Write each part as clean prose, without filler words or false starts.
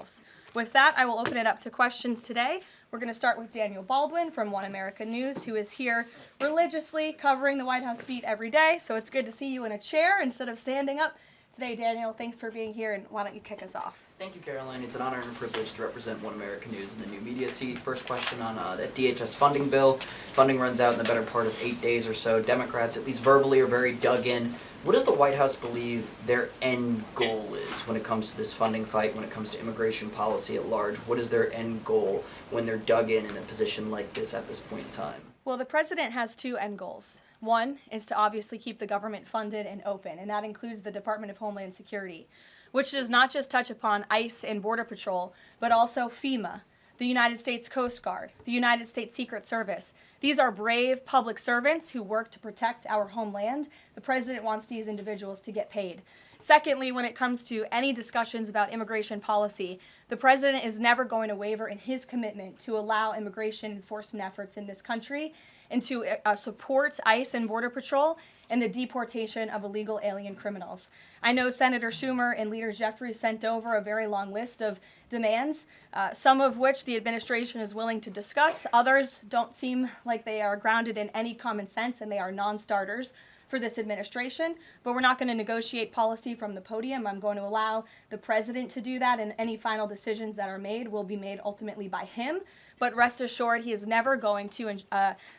themselves. With that, I will open it up to questions today. We're going to start with Daniel Baldwin from One America News, who is here religiously covering the White House beat every day. So it's good to see you in a chair instead of standing up today. Daniel, thanks for being here, and why don't you kick us off? Thank you, Caroline. It's an honor and a privilege to represent One America News in the new media seat. First question on that DHS funding bill. Funding runs out in the better part of 8 days or so. Democrats, at least verbally, are very dug in. What does the White House believe their end goal is when it comes to this funding fight, when it comes to immigration policy at large? What is their end goal when they're dug in a position like this at this point in time? Well, the president has two end goals. One is to obviously keep the government funded and open, and that includes the Department of Homeland Security, which does not just touch upon ICE and Border Patrol, but also FEMA, the United States Coast Guard, the United States Secret Service. These are brave public servants who work to protect our homeland. The president wants these individuals to get paid. Secondly, when it comes to any discussions about immigration policy, the president is never going to waver in his commitment to allow immigration enforcement efforts in this country and to support ICE and Border Patrol and the deportation of illegal alien criminals. I know Senator Schumer and Leader Jeffries sent over a very long list of demands, some of which the administration is willing to discuss. Others don't seem like they are grounded in any common sense, and they are non-starters for this administration. But we're not going to negotiate policy from the podium. I'm going to allow the president to do that, and any final decisions that are made will be made ultimately by him. But rest assured, he is never going to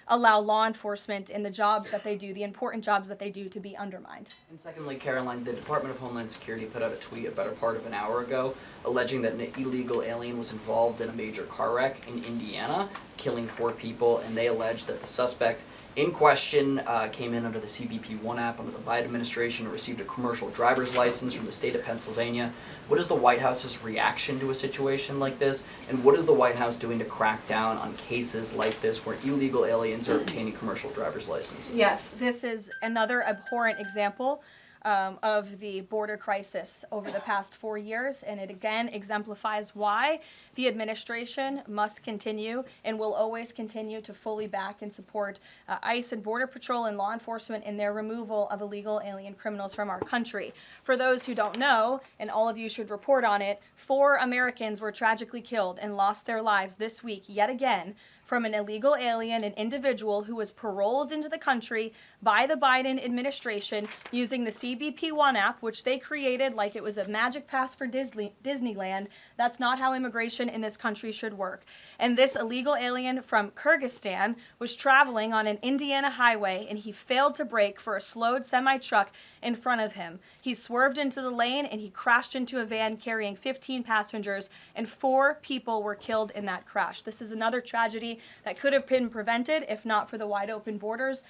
allow law enforcement in the jobs that they do, the important jobs that they do, to be undermined. And secondly, Caroline, the Department of Homeland Security put out a tweet a better part of an hour ago alleging that an illegal alien was involved in a major car wreck in Indiana, killing 4 people, and they allege that the suspect in question came in under the CBP-1 app under the Biden administration and received a commercial driver's license from the state of Pennsylvania. What is the White House's reaction to a situation like this? And what is the White House doing to crack down on cases like this where illegal aliens are obtaining commercial driver's licenses? Yes, this is another abhorrent example of the border crisis over the past 4 years, and it again exemplifies why the administration must continue and will always continue to fully back and support ICE and Border Patrol and law enforcement in their removal of illegal alien criminals from our country. For those who don't know, and all of you should report on it, 4 Americans were tragically killed and lost their lives this week yet again from an illegal alien, an individual who was paroled into the country by the Biden administration using the CBP-1 app, which they created like it was a magic pass for Disneyland. That's not how immigration in this country should work. And this illegal alien from Kyrgyzstan was traveling on an Indiana highway, and he failed to brake for a slowed semi-truck in front of him. He swerved into the lane, and he crashed into a van carrying 15 passengers, and 4 people were killed in that crash. This is another tragedy that could have been prevented if not for the wide open borders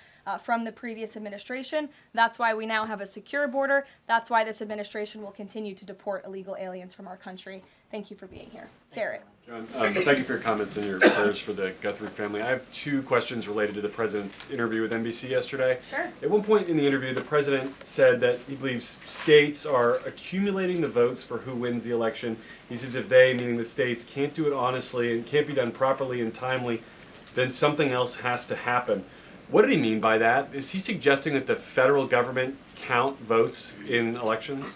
from the previous administration. That's why we now have a secure border. That's why this administration will continue to deport illegal aliens from our country. Thank you for being here. Garrett. John, thank you for your comments and your prayers for the Guthrie family. I have 2 questions related to the president's interview with NBC yesterday. Sure. At one point in the interview, the president said that he believes states are accumulating the votes for who wins the election. He says if they, meaning the states, can't do it honestly and can't be done properly and timely, then something else has to happen. What did he mean by that? Is he suggesting that the federal government count votes in elections?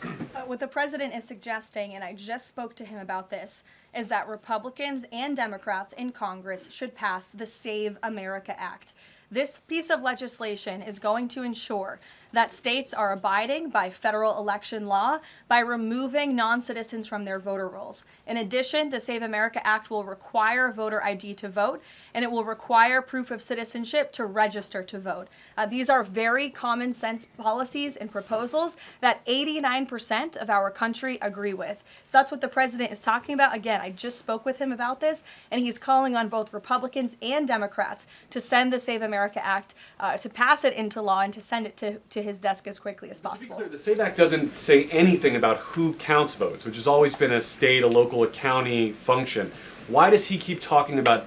What the president is suggesting, and I just spoke to him about this, is that Republicans and Democrats in Congress should pass the Save America Act. This piece of legislation is going to ensure that states are abiding by federal election law by removing non-citizens from their voter rolls. In addition, the Save America Act will require voter ID to vote, and it will require proof of citizenship to register to vote. These are very common sense policies and proposals that 89% of our country agree with. So that's what the president is talking about. Again, I just spoke with him about this, and he's calling on both Republicans and Democrats to send the Save America Act, to pass it into law and to send it to his desk as quickly as possible. To be clear, the SAVE Act doesn't say anything about who counts votes, which has always been a state, a local, a county function. Why does he keep talking about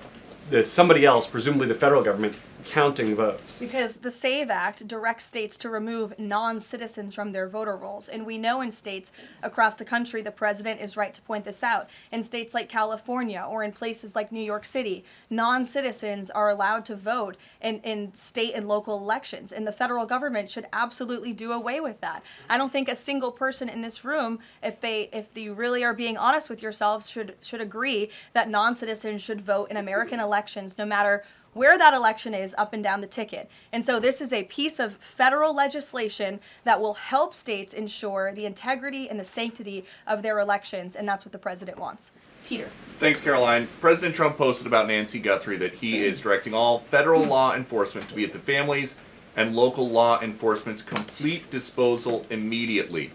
somebody else, presumably the federal government, counting votes? Because the SAVE Act directs states to remove non-citizens from their voter rolls. And we know in states across the country, the president is right to point this out. In states like California or in places like New York City, non-citizens are allowed to vote in state and local elections. And the federal government should absolutely do away with that. I don't think a single person in this room, if you really are being honest with yourselves, should agree that non-citizens should vote in American elections, no matter where that election is up and down the ticket. And so this is a piece of federal legislation that will help states ensure the integrity and the sanctity of their elections, and that's what the president wants. Peter. Thanks, Caroline. President Trump posted about Nancy Guthrie that he is directing all federal law enforcement to be at the families and local law enforcement's complete disposal immediately.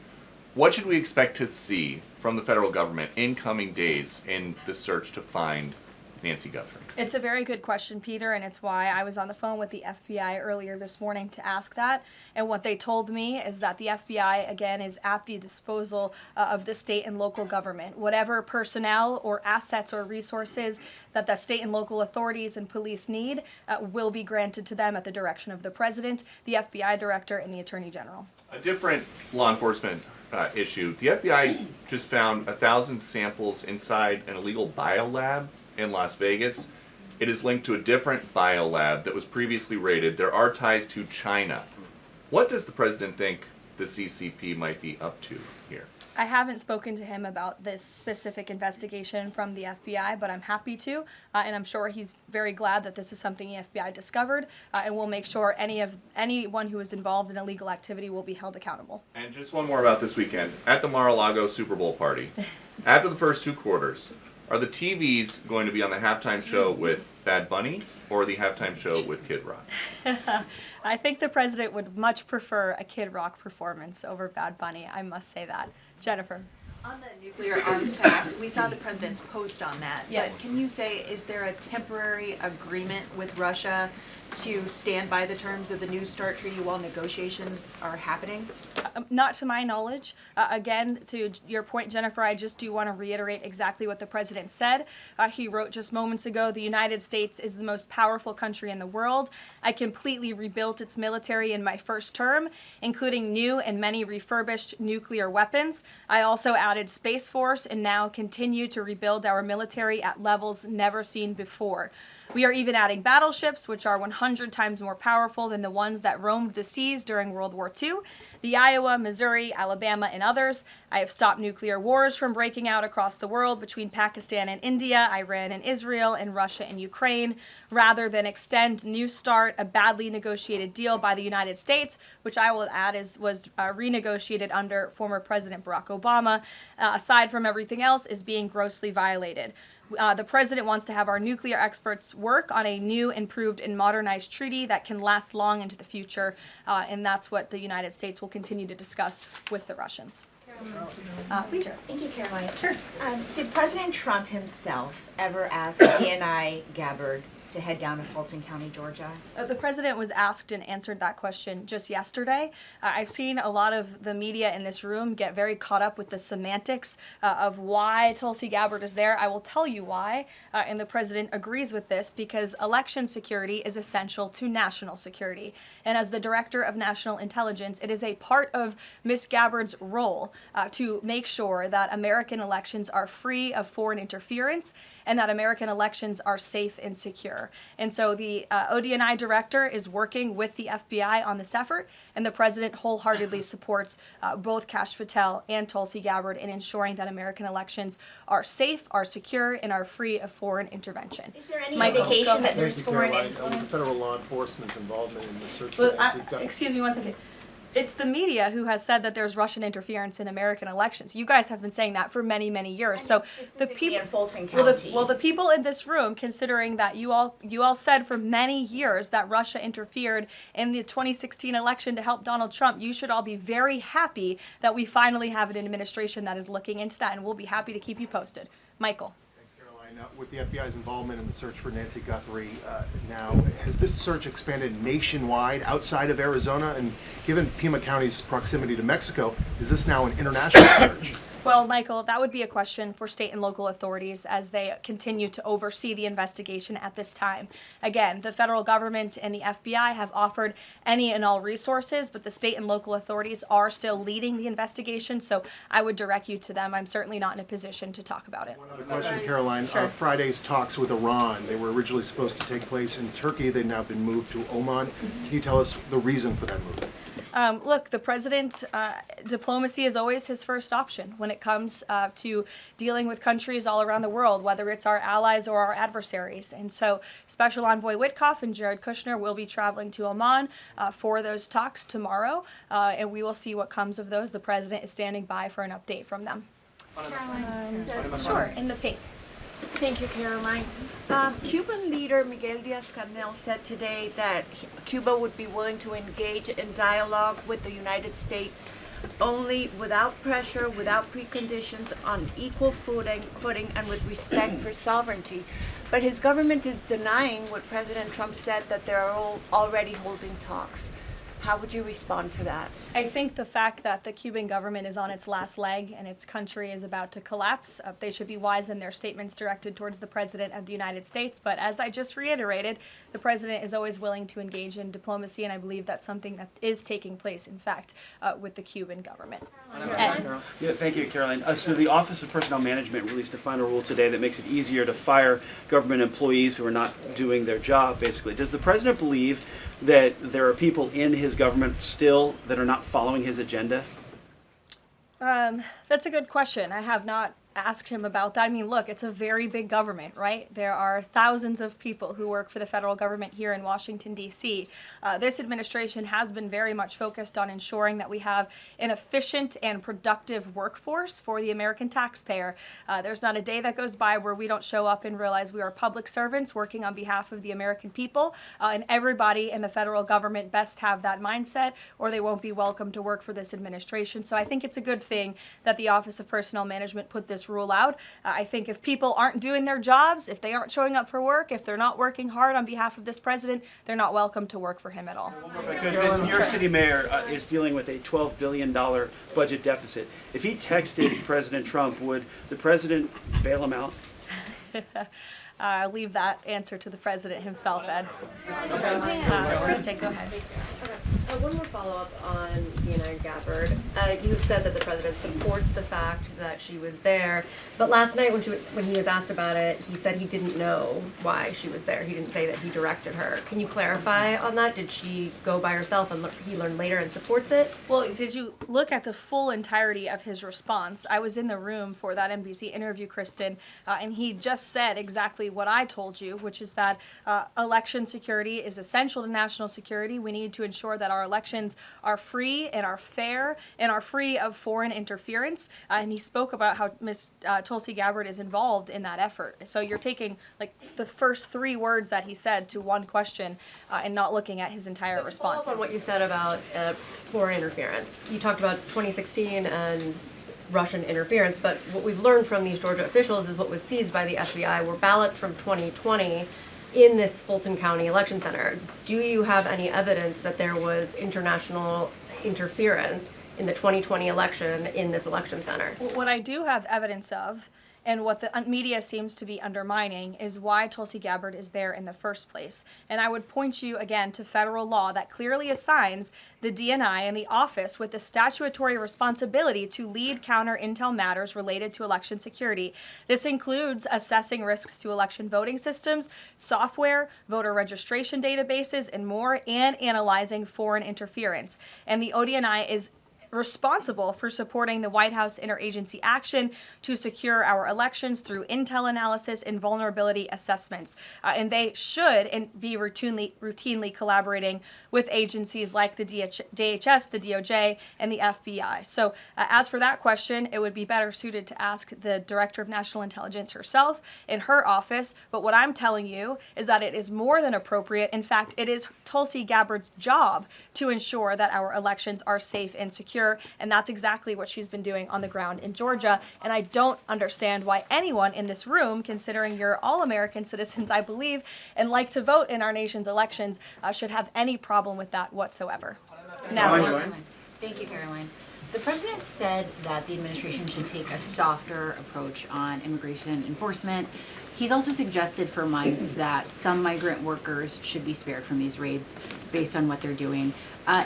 What should we expect to see from the federal government in coming days in the search to find Nancy Guthrie? It's a very good question, Peter, and it's why I was on the phone with the FBI earlier this morning to ask that. And what they told me is that the FBI, again, is at the disposal of the state and local government. Whatever personnel or assets or resources that the state and local authorities and police need will be granted to them at the direction of the president, the FBI director, and the attorney general. A different law enforcement issue. The FBI just found 1,000 samples inside an illegal biolab in Las Vegas. It is linked to a different biolab that was previously raided. There are ties to China. What does the president think the CCP might be up to here? I haven't spoken to him about this specific investigation from the FBI, but I'm happy to, and I'm sure he's very glad that this is something the FBI discovered, and we'll make sure anyone who is involved in illegal activity will be held accountable. And just one more about this weekend. At the Mar-a-Lago Super Bowl party, after the first two quarters, are the TVs going to be on the halftime show with Bad Bunny or the halftime show with Kid Rock? I think the president would much prefer a Kid Rock performance over Bad Bunny, I must say that. Jennifer. On the nuclear arms pact, we saw the president's post on that. Yes. But can you say, is there a temporary agreement with Russia to stand by the terms of the New START treaty while negotiations are happening? Not to my knowledge. Again, to your point, Jennifer, I just do want to reiterate exactly what the president said. He wrote just moments ago, the United States is the most powerful country in the world. I completely rebuilt its military in my first term, including new and many refurbished nuclear weapons. I also added Space Force and now continue to rebuild our military at levels never seen before. We are even adding battleships, which are 100 times more powerful than the ones that roamed the seas during World War II. The Iowa, Missouri, Alabama, and others. I have stopped nuclear wars from breaking out across the world between Pakistan and India, Iran and Israel, and Russia and Ukraine, rather than extend New START, a badly negotiated deal by the United States, which I will add was renegotiated under former President Barack Obama. Aside from everything else, is being grossly violated. The president wants to have our nuclear experts work on a new, improved, and modernized treaty that can last long into the future, and that's what the United States will continue to discuss with the Russians. Peter. Thank you, Caroline. Sure. Did President Trump himself ever ask DNI Gabbard to head down to Fulton County, Georgia? The president was asked and answered that question just yesterday. I've seen a lot of the media in this room get very caught up with the semantics of why Tulsi Gabbard is there. I will tell you why, and the president agrees with this, because election security is essential to national security. And as the director of national intelligence, it is a part of Ms. Gabbard's role to make sure that American elections are free of foreign interference and that American elections are safe and secure. And so the ODNI director is working with the FBI on this effort, and the president wholeheartedly supports both Kash Patel and Tulsi Gabbard in ensuring that American elections are safe, are secure, and are free of foreign intervention. Is there any Michael, indication that Thank there's you, foreign Caroline. With influence? federal law enforcement's involvement in the search for Well, Nancy Guthrie. excuse me one second. It's the media who has said that there's Russian interference in American elections. You guys have been saying that for many, many years. So the people in Fulton Well, County. the people in this room, considering that you all said for many years that Russia interfered in the 2016 election to help Donald Trump, you should all be very happy that we finally have an administration that is looking into that, and we'll be happy to keep you posted. Michael. Thanks, Caroline. With the FBI's involvement in the search for Nancy Guthrie now, has this search expanded nationwide outside of Arizona? And given Pima County's proximity to Mexico, is this now an international search? Well, Michael, that would be a question for state and local authorities as they continue to oversee the investigation at this time. Again, the federal government and the FBI have offered any and all resources, but the state and local authorities are still leading the investigation, so I would direct you to them. I'm certainly not in a position to talk about it. Another question, Caroline. Sure. Friday's talks with Iran, they were originally supposed to take place in Turkey. They've now been moved to Oman. Can you tell us the reason for that move? Look, the president, diplomacy is always his first option when it comes to dealing with countries all around the world, whether it's our allies or our adversaries. And so Special Envoy Witkoff and Jared Kushner will be traveling to Oman for those talks tomorrow, and we will see what comes of those. The president is standing by for an update from them. Sure, in the pink. Thank you, Caroline. Cuban leader Miguel Diaz-Canel said today that Cuba would be willing to engage in dialogue with the United States only without pressure, without preconditions, on equal footing and with respect for sovereignty. But his government is denying what President Trump said, that they are already holding talks. How would you respond to that? I think the fact that the Cuban government is on its last leg and its country is about to collapse, they should be wise in their statements directed towards the President of the United States. But as I just reiterated, the President is always willing to engage in diplomacy, and I believe that's something that is taking place, in fact, with the Cuban government. Yeah, thank you, Caroline. So the Office of Personnel Management released a final rule today that makes it easier to fire government employees who are not doing their job, basically. Does the President believe that there are people in his government still that are not following his agenda? That's a good question. I have not asked him about that. I mean, look, it's a very big government, right? There are thousands of people who work for the federal government here in Washington, D.C. This administration has been very much focused on ensuring that we have an efficient and productive workforce for the American taxpayer. There's not a day that goes by where we don't show up and realize we are public servants working on behalf of the American people, and everybody in the federal government best have that mindset, or they won't be welcome to work for this administration. So I think it's a good thing that the Office of Personnel Management put this rule out. I think if people aren't doing their jobs, if they aren't showing up for work, if they're not working hard on behalf of this president, they're not welcome to work for him at all. The New York City mayor is dealing with a $12 billion budget deficit. If he texted President Trump, would the president bail him out? I'll leave that answer to the president himself, Ed. Kristen, go ahead. One more follow-up on Deanna Gabbard. You have said that the president supports the fact that she was there, but last night when he was asked about it, he said he didn't know why she was there. He didn't say that he directed her. Can you clarify on that? Did she go by herself and he learned later and supports it? Well, did you look at the full entirety of his response? I was in the room for that NBC interview, Kristen, and he just said exactly what I told you, which is that election security is essential to national security. We need to ensure that our elections are free and are fair and are free of foreign interference. And he spoke about how Ms. Tulsi Gabbard is involved in that effort. So you're taking like the first three words that he said to one question and not looking at his entire response. On what you said about foreign interference, you talked about 2016 and Russian interference, but what we've learned from these Georgia officials is what was seized by the FBI were ballots from 2020 in this Fulton County election center. Do you have any evidence that there was international interference in the 2020 election in this election center? What I do have evidence of, and what the media seems to be undermining, is why Tulsi Gabbard is there in the first place. And I would point you again to federal law that clearly assigns the DNI and the office with the statutory responsibility to lead counter intel matters related to election security. This includes assessing risks to election voting systems, software, voter registration databases, and more, and analyzing foreign interference. And the ODNI is responsible for supporting the White House interagency action to secure our elections through intel analysis and vulnerability assessments. And they should be routinely collaborating with agencies like the DHS, the DOJ, and the FBI. So as for that question, it would be better suited to ask the Director of National Intelligence herself in her office. But what I'm telling you is that it is more than appropriate. In fact, it is Tulsi Gabbard's job to ensure that our elections are safe and secure. And that's exactly what she's been doing on the ground in Georgia. And I don't understand why anyone in this room, considering you're all American citizens, I believe, and like to vote in our nation's elections, should have any problem with that whatsoever. Now, thank you, Caroline. The president said that the administration should take a softer approach on immigration enforcement. He's also suggested for months that some migrant workers should be spared from these raids based on what they're doing.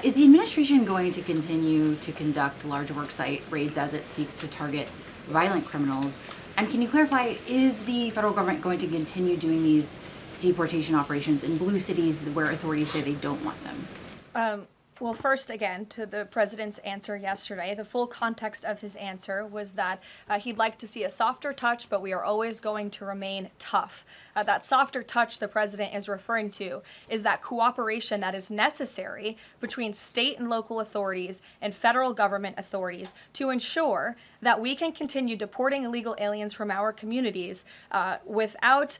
Is the administration going to continue to conduct large worksite raids as it seeks to target violent criminals? And can you clarify, is the federal government going to continue doing these deportation operations in blue cities where authorities say they don't want them? Well, first, again, to the president's answer yesterday, the full context of his answer was that he'd like to see a softer touch, but we are always going to remain tough. That softer touch the president is referring to is that cooperation that is necessary between state and local authorities and federal government authorities to ensure that we can continue deporting illegal aliens from our communities without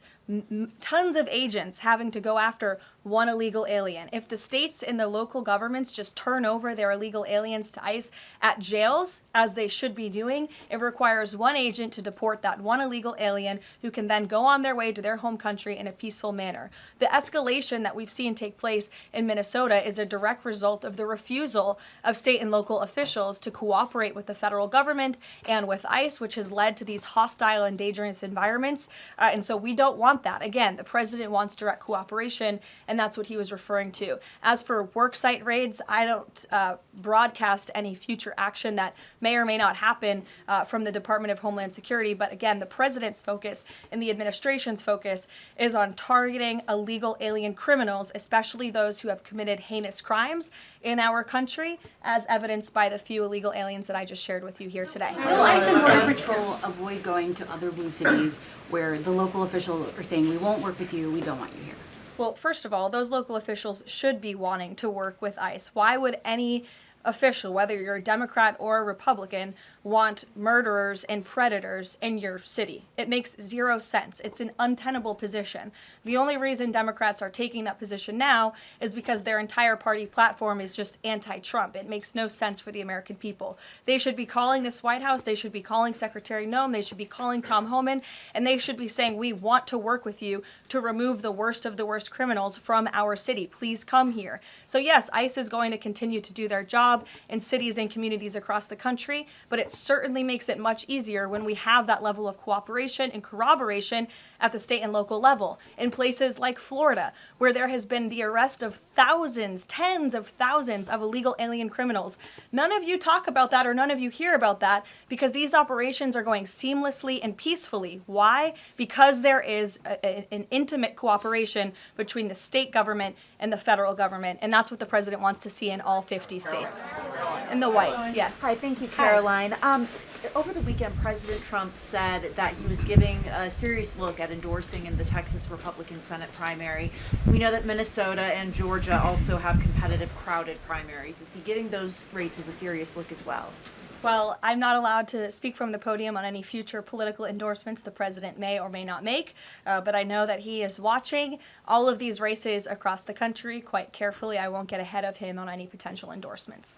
tons of agents having to go after one illegal alien. If the states and the local governments just turn over their illegal aliens to ICE at jails, as they should be doing, it requires one agent to deport that one illegal alien who can then go on their way to their home country in a peaceful manner. The escalation that we've seen take place in Minnesota is a direct result of the refusal of state and local officials to cooperate with the federal government and with ICE, which has led to these hostile and dangerous environments. And so we don't want that. Again, the president wants direct cooperation, and that's what he was referring to. As for worksite raids, I don't broadcast any future action that may or may not happen from the Department of Homeland Security. But again, the president's focus and the administration's focus is on targeting illegal alien criminals, especially those who have committed heinous crimes in our country, as evidenced by the few illegal aliens that I just shared with you here today. Will ICE and Border Patrol avoid going to other blue cities where the local officials are saying, we won't work with you, we don't want you here? Well, first of all, those local officials should be wanting to work with ICE. Why would any official, whether you're a Democrat or a Republican, want murderers and predators in your city? It makes zero sense. It's an untenable position. The only reason Democrats are taking that position now is because their entire party platform is just anti-Trump. It makes no sense for the American people. They should be calling this White House, they should be calling Secretary Noem, they should be calling Tom Homan, and they should be saying, we want to work with you to remove the worst of the worst criminals from our city. Please come here. So yes, ICE is going to continue to do their job in cities and communities across the country, but it certainly makes it much easier when we have that level of cooperation and corroboration at the state and local level. In places like Florida, where there has been the arrest of thousands, tens of thousands of illegal alien criminals. None of you talk about that, or none of you hear about that, because these operations are going seamlessly and peacefully. Why? Because there is an intimate cooperation between the state government and the federal government, and that's what the president wants to see in all 50 states. In the whites, yes. Hi, thank you, Caroline. Over the weekend, President Trump said that he was giving a serious look at endorsing in the Texas Republican Senate primary. We know that Minnesota and Georgia also have competitive, crowded primaries. Is he giving those races a serious look as well? Well, I'm not allowed to speak from the podium on any future political endorsements the president may or may not make, but I know that he is watching all of these races across the country quite carefully. I won't get ahead of him on any potential endorsements.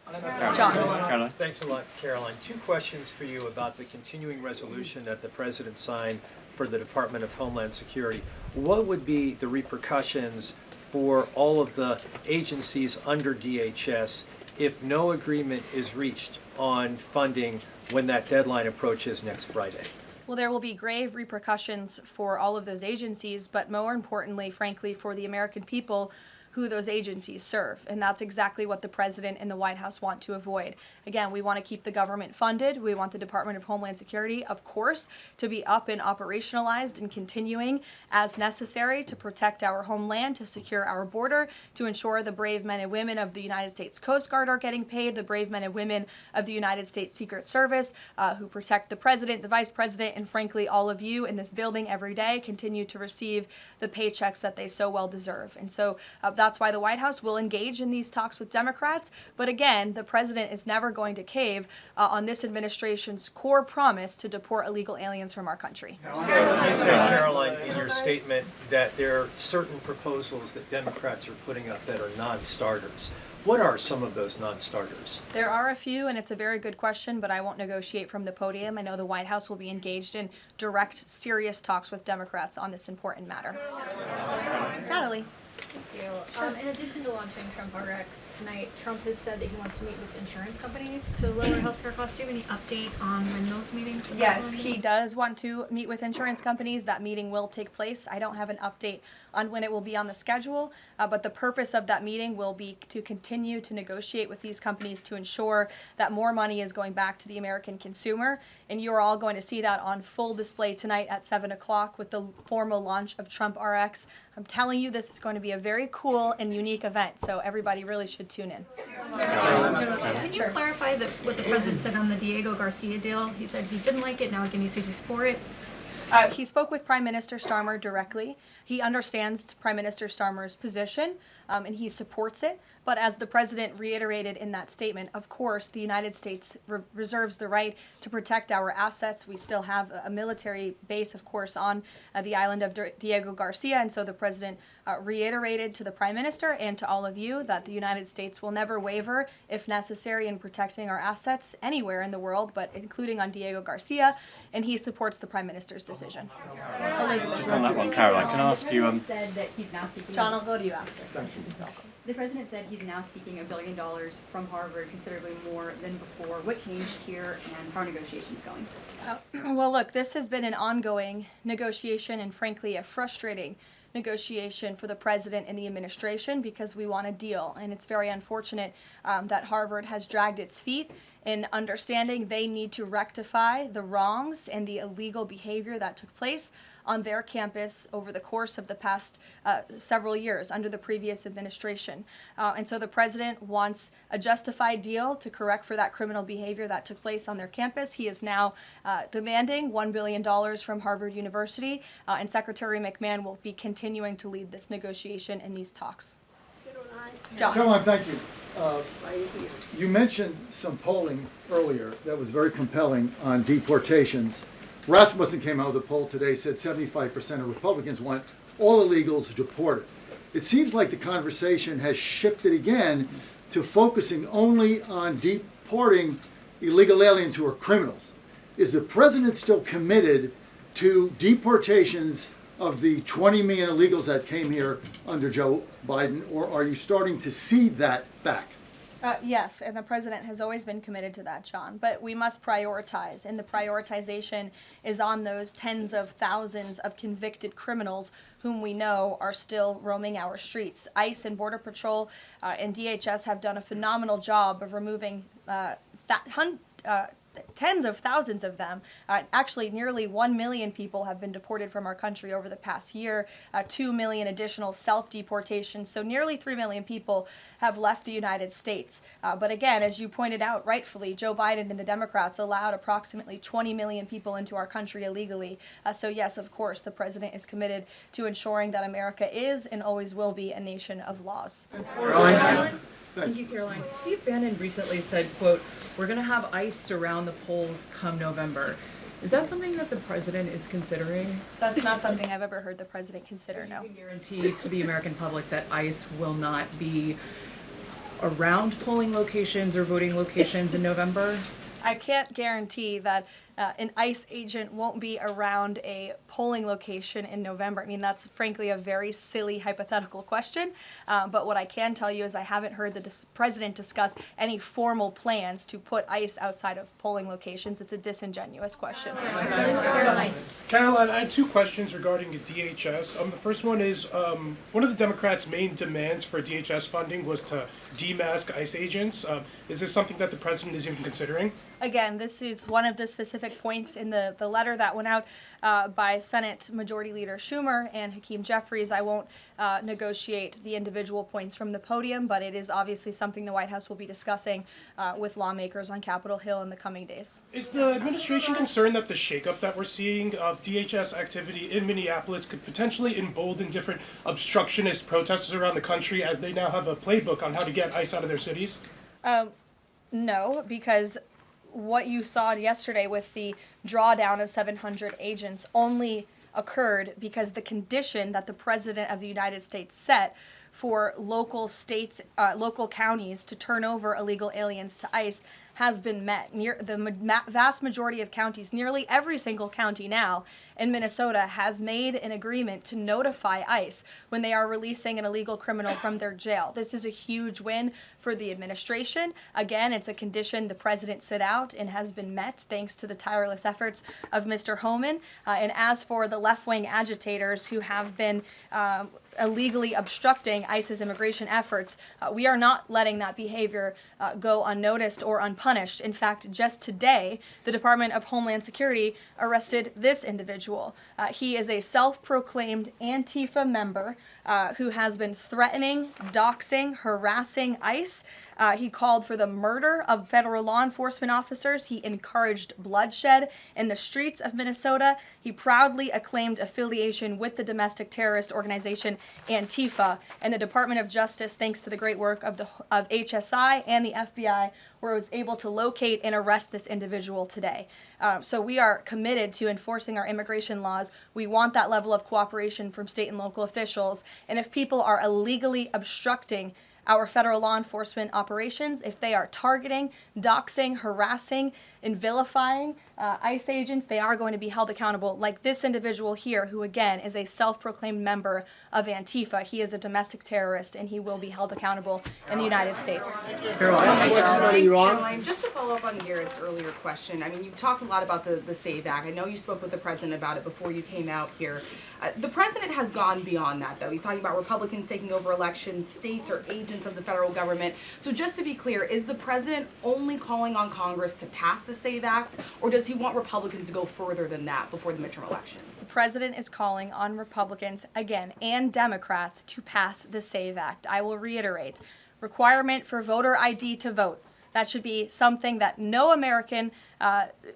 John. Thanks a lot, Caroline. Two questions for you about the continuing resolution that the president signed for the Department of Homeland Security. What would be the repercussions for all of the agencies under DHS if no agreement is reached on funding when that deadline approaches next Friday? Well, there will be grave repercussions for all of those agencies, but more importantly, frankly, for the American people who those agencies serve. And that's exactly what the president and the White House want to avoid. Again, we want to keep the government funded. We want the Department of Homeland Security, of course, to be up and operationalized and continuing as necessary to protect our homeland, to secure our border, to ensure the brave men and women of the United States Coast Guard are getting paid, the brave men and women of the United States Secret Service who protect the president, the vice president, and frankly, all of you in this building every day continue to receive the paychecks that they so well deserve. And so that's why the White House will engage in these talks with Democrats. But again, the president is never going to cave on this administration's core promise to deport illegal aliens from our country. You said, Caroline, in your statement that there are certain proposals that Democrats are putting up that are non-starters. What are some of those non-starters? There are a few, and it's a very good question, but I won't negotiate from the podium. I know the White House will be engaged in direct, serious talks with Democrats on this important matter. Natalie. Thank you. In addition to launching Trump RX tonight, Trump has said that he wants to meet with insurance companies to lower healthcare costs. Do you have any update on when those meetings are Yes, going? he does want to meet with insurance companies. That meeting will take place. I don't have an update on when it will be on the schedule, but the purpose of that meeting will be to continue to negotiate with these companies to ensure that more money is going back to the American consumer. And you're all going to see that on full display tonight at 7 o'clock with the formal launch of Trump RX. I'm telling you, this is going to be a very cool and unique event, so everybody really should tune in. Can you clarify what the president said on the Diego Garcia deal? He said he didn't like it, now again he says he's for it. He spoke with Prime Minister Starmer directly. He understands Prime Minister Starmer's position, and he supports it. But as the president reiterated in that statement, of course, the United States reserves the right to protect our assets. We still have a military base, of course, on the island of Diego Garcia. And so the president reiterated to the Prime Minister and to all of you that the United States will never waver, if necessary, in protecting our assets anywhere in the world, but including on Diego Garcia. And he supports the Prime Minister's decision. Elizabeth. Just on that one, Caroline, can I ask you? Said that he's now seeking. John, I'll go to you after. Thank you. The president said he's now seeking $1 billion from Harvard, considerably more than before. What changed here, and how are negotiations going? Well, look, this has been an ongoing negotiation and, frankly, a frustrating negotiation for the president and the administration because we want a deal. And it's very unfortunate that Harvard has dragged its feet in understanding they need to rectify the wrongs and the illegal behavior that took place on their campus over the course of the past several years under the previous administration. And so the president wants a justified deal to correct for that criminal behavior that took place on their campus. He is now demanding $1 billion from Harvard University, and Secretary McMahon will be continuing to lead this negotiation and these talks. John. Caroline, thank you. You mentioned some polling earlier that was very compelling on deportations. Rasmussen came out with a poll today, said 75% of Republicans want all illegals deported. It seems like the conversation has shifted again to focusing only on deporting illegal aliens who are criminals. Is the president still committed to deportations of the 20 million illegals that came here under Joe Biden, or are you starting to see that back? Yes, and the president has always been committed to that, John. But we must prioritize, and the prioritization is on those tens of thousands of convicted criminals whom we know are still roaming our streets. ICE and Border Patrol and DHS have done a phenomenal job of removing tens of thousands of them. Actually, nearly 1 million people have been deported from our country over the past year, 2 million additional self-deportations. So nearly 3 million people have left the United States. But again, as you pointed out rightfully, Joe Biden and the Democrats allowed approximately 20 million people into our country illegally. So yes, of course, the president is committed to ensuring that America is and always will be a nation of laws. Thank you, Caroline. Steve Bannon recently said, quote, "We're going to have ICE surround the polls come November." Is that something that the president is considering? That's not something I've ever heard the president consider, So no. you can guarantee to the American public that ICE will not be around polling locations or voting locations in November? I can't guarantee that an ICE agent won't be around a polling location in November. I mean, that's frankly a very silly hypothetical question. But what I can tell you is I haven't heard the president discuss any formal plans to put ICE outside of polling locations. It's a disingenuous question. Caroline, I had two questions regarding the DHS. The first one is, one of the Democrats' main demands for DHS funding was to demask ICE agents. Is this something that the president is even considering? Again, this is one of the specific points in the letter that went out by Senate Majority Leader Schumer and Hakeem Jeffries. I won't negotiate the individual points from the podium, but it is obviously something the White House will be discussing with lawmakers on Capitol Hill in the coming days. Is the administration concerned that the shakeup that we're seeing of DHS activity in Minneapolis could potentially embolden different obstructionist protesters around the country as they now have a playbook on how to get ICE out of their cities? No, because what you saw yesterday with the drawdown of 700 agents only occurred because the condition that the President of the United States set for local states, local counties to turn over illegal aliens to ICE has been met. The vast majority of counties, nearly every single county now in Minnesota, has made an agreement to notify ICE when they are releasing an illegal criminal from their jail. This is a huge win for the administration. Again, it's a condition the president set out and has been met thanks to the tireless efforts of Mr. Homan. And as for the left-wing agitators who have been illegally obstructing ICE's immigration efforts, we are not letting that behavior go unnoticed or unpunished. In fact, just today, the Department of Homeland Security arrested this individual. He is a self-proclaimed Antifa member who has been threatening, doxing, harassing ICE. He called for the murder of federal law enforcement officers. He encouraged bloodshed in the streets of Minnesota. He proudly acclaimed affiliation with the domestic terrorist organization Antifa. And the Department of Justice, thanks to the great work of HSI and the FBI, was able to locate and arrest this individual today. So we are committed to enforcing our immigration laws. We want that level of cooperation from state and local officials. And if people are illegally obstructing our federal law enforcement operations, if they are targeting, doxing, harassing, and vilifying ICE agents, they are going to be held accountable, like this individual here, who again is a self-proclaimed member of Antifa. He is a domestic terrorist, and he will be held accountable in the United States. Caroline, just to follow up on Garrett's earlier question, I mean, you've talked a lot about the SAVE Act. I know you spoke with the president about it before you came out here. The president has gone beyond that, though. He's talking about Republicans taking over elections, states are agents of the federal government. So just to be clear, is the president only calling on Congress to pass the SAVE Act, or does he want Republicans to go further than that before the midterm elections? The president is calling on Republicans, again, and Democrats to pass the SAVE Act. I will reiterate, requirement for voter ID to vote. That should be something that no American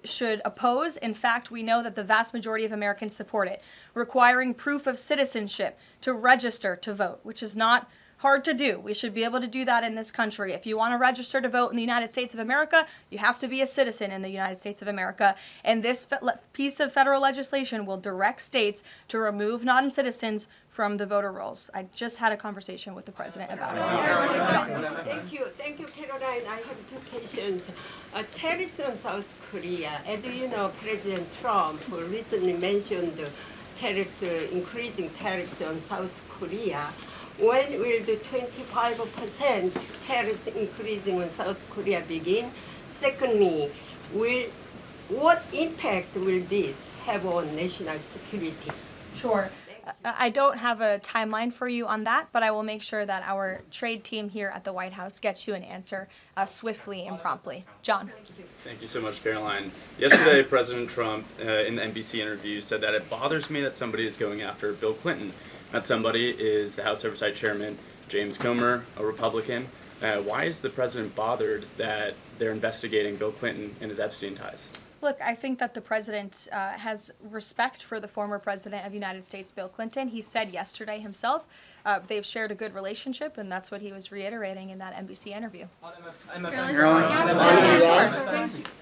should oppose. In fact, we know that the vast majority of Americans support it. Requiring proof of citizenship to register to vote, which is not hard to do. We should be able to do that in this country. If you want to register to vote in the United States of America, you have to be a citizen in the United States of America. And this piece of federal legislation will direct states to remove non-citizens from the voter rolls. I just had a conversation with the president about it. John. Thank you, Caroline. I have two questions. Tariffs on South Korea. As you know, President Trump recently mentioned increasing tariffs on South Korea. When will the 25% tariffs increasing on South Korea begin? Secondly, what impact will this have on national security? Sure. I don't have a timeline for you on that, but I will make sure that our trade team here at the White House gets you an answer swiftly and promptly. John. Thank you so much, Caroline. Yesterday, President Trump, in the NBC interview, said that it bothers me that somebody is going after Bill Clinton. That somebody is the House Oversight Chairman, James Comer, a Republican. Why is the president bothered that they're investigating Bill Clinton and his Epstein ties? Look, I think that the president has respect for the former president of the United States, Bill Clinton. He said yesterday himself they've shared a good relationship, and that's what he was reiterating in that NBC interview. Go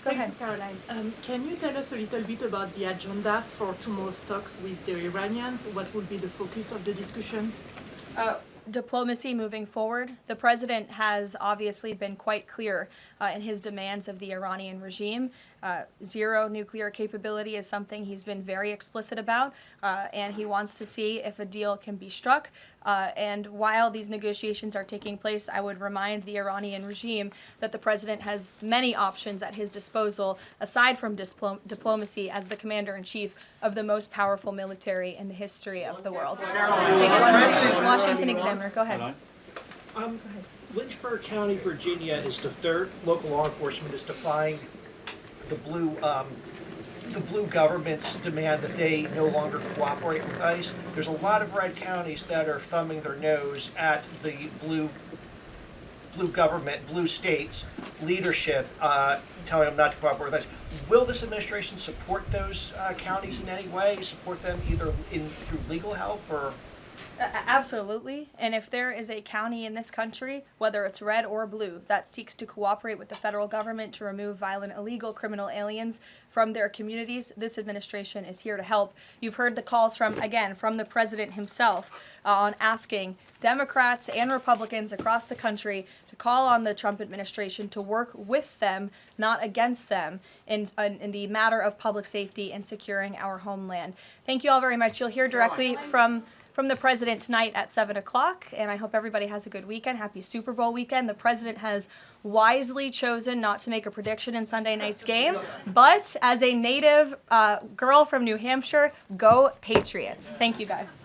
ahead, Caroline. Can you tell us a little bit about the agenda for tomorrow's talks with the Iranians? What will be the focus of the discussions? Diplomacy moving forward. The president has obviously been quite clear in his demands of the Iranian regime. Zero nuclear capability is something he's been very explicit about, and he wants to see if a deal can be struck. And while these negotiations are taking place, I would remind the Iranian regime that the president has many options at his disposal, aside from diplomacy, as the commander-in-chief of the most powerful military in the history of the world. Take one, Washington Examiner. Go ahead. Lynchburg County, Virginia, their local law enforcement is defying the blue government's demand that they no longer cooperate with ICE. There's a lot of red counties that are thumbing their nose at the blue government, blue states leadership, telling them not to cooperate with ICE. Will this administration support those counties in any way? Support them either through legal help or Absolutely. And if there is a county in this country, whether it's red or blue, that seeks to cooperate with the federal government to remove violent, illegal criminal aliens from their communities, this administration is here to help. You've heard the calls from the president himself on asking Democrats and Republicans across the country to call on the Trump administration to work with them, not against them, in the matter of public safety and securing our homeland. Thank you all very much. You'll hear directly from the president tonight at 7 o'clock, and I hope everybody has a good weekend. Happy Super Bowl weekend. The president has wisely chosen not to make a prediction in Sunday night's game, but as a native girl from New Hampshire, go Patriots. Thank you, guys.